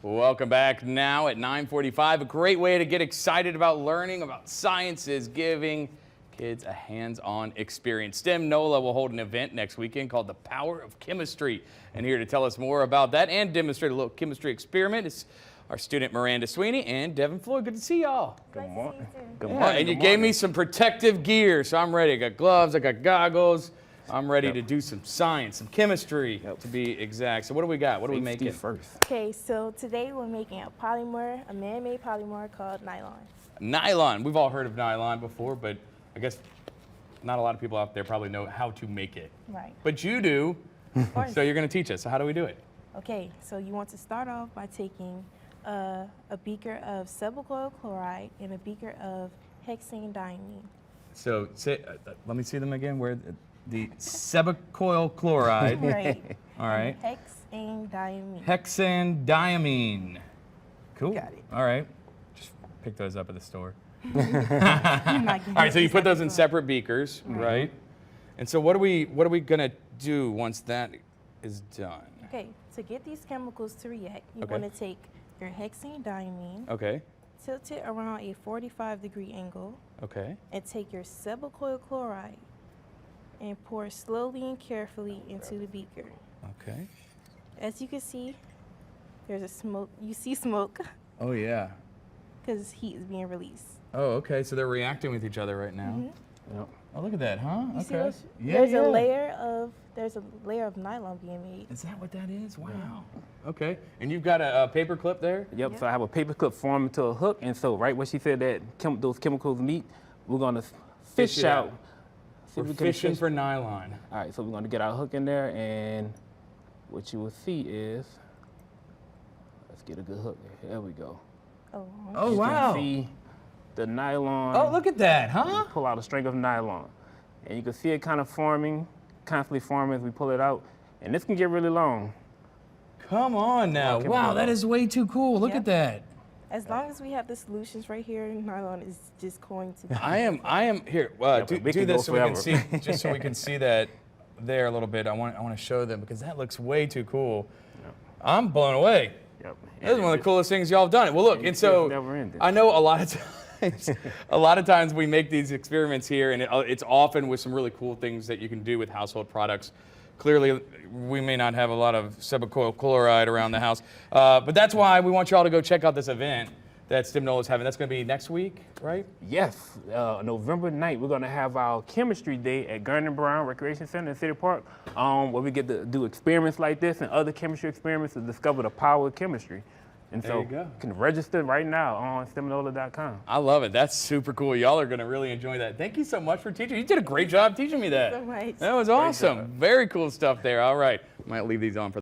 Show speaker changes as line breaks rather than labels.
Welcome back now at 9:45. A great way to get excited about learning about science is giving kids a hands-on experience. STEM NOLA will hold an event next weekend called The Power of Chemistry. And here to tell us more about that and demonstrate a little chemistry experiment is our student Miranda Sweeney and Devin Floyd. Good to see y'all.
Good morning.
Good morning. And you gave me some protective gear, so I'm ready. I got gloves, I got goggles. I'm ready to do some science, some chemistry to be exact. So what do we got? What are we making
first?
Okay, so today we're making a polymer, a man-made polymer called nylon.
Nylon. We've all heard of nylon before, but I guess not a lot of people out there probably know how to make it.
Right.
But you do, so you're going to teach us. So how do we do it?
Okay, so you want to start off by taking a beaker of sebacoyl chloride and a beaker of hexane diamine.
So let me see them again. Where the sebacoyl chloride.
Right.
All right.
Hexane diamine.
Hexane diamine. Cool.
Got it.
All right. Just pick those up at the store.
All
All right, so you put those in separate beakers, right? And so what are we gonna do once that is done?
Okay, to get these chemicals to react, you want to take your hexane diamine,
Okay.
tilt it around a 45-degree angle,
Okay.
and take your sebacoyl chloride and pour slowly and carefully into the beaker.
Okay.
As you can see, there's a smoke. You see smoke
Oh yeah.
because heat is being released.
Oh, okay. So they're reacting with each other right now.
Yep.
Oh, look at that, huh?
You see
okay.
those?
Yeah,
There's
yeah.
a layer of nylon being made.
Is that what that is? Wow. Okay. And you've got a paper clip there?
Yep. So I have a paper clip formed into a hook, and so right where she said that those chemicals meet, we're gonna fish
it
out.
out.
See if
We're
we can
fishing
fish.
for nylon.
All right. So we're gonna get our hook in there, and what you will see is, let's get a good hook. There we go.
Oh,
Oh,
You
wow.
can see the nylon.
Oh, look at that, huh?
Pull out a string of nylon, and you can see it kind of forming, constantly forming as we pull it out, and this can get really long.
Come on now.
Okay,
Wow,
pull
that
it.
is way too cool. Look
Yeah.
at that.
as long as we have the solutions right here, nylon is just going to.
I am here.
but
Do
we can
this
go
so we can
forever.
see, just so we can see that there a little bit. I want to show them because that looks way too cool. I'm blown away.
Yep.
This is one of the coolest things y'all have done. Well, look, and so
never ended.
I know a lot of times we make these experiments here, and it's often with some really cool things that you can do with household products. Clearly, we may not have a lot of sebacoyl chloride around the house, but that's why we want y'all to go check out this event that STEMNOLA is having. That's going to be next week, right?
Yes, November 9th, we're gonna have our chemistry day at Gardner Brown Recreation Center in City Park, where we get to do experiments like this and other chemistry experiments to discover the power of chemistry. And
There
so
you go.
you can register right now on STEMNOLA.com.
I love it. That's super cool. Y'all are going to really enjoy that. Thank you so much for teaching. You did a great job teaching me that.
So much.
That was awesome. Very cool stuff there. All right. Might leave these on for